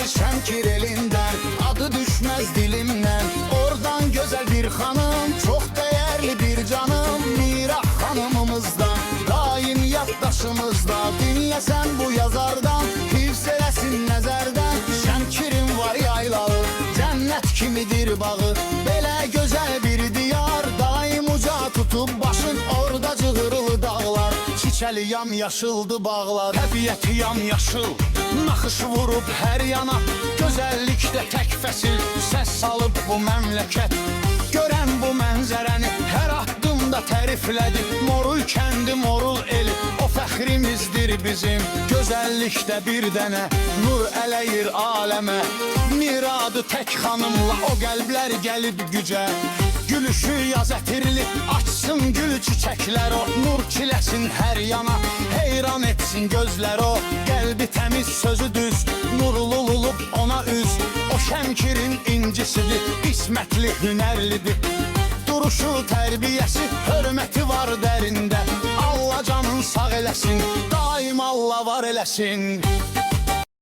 Şəmkir elindən, adı düşməz dilimdən. Oradan gözəl bir xanım, çox dəyərli bir canım. Mira xanımımızdan, daim yaddaşımızda. Dinləsən bu yazardan, hifz eləsin nəzərdən. Şəmkirin var yaylağı, cənnət kimidir bağı. Belə gözəl bir diyar, daim uca tutub başın. Orada cığırlı dağlar, çiçəli yamyaşıldı bağlar. Təbiəti yamyaşıl, naxış vurub hər yana. Gözəllikdə tək fəsil, səs salıb bu məmləkət. Görən bu mənzərəni hər addımda təriflədi. Morul kəndi, morul eli, o fəxrimizdir bizim. Gözəllikdə bir dənə nur ələyir aləmə. Miradı tək xanımla o qəlblər gəlib gücə. Gülüşü yaz ətirli, açsın gül çiçəklər o. Nur çiləsin hər yana, heyran etsin gözlər o. Qəlbi təmiz, sözü düz, nurlu olub ona üz. O Şəmkirin incisidir, qismətli, hünərlidir. Duruşu, tərbiyəsi, hörməti var dərində. Allah canın sağ eləsin, daim Allah var eləsin.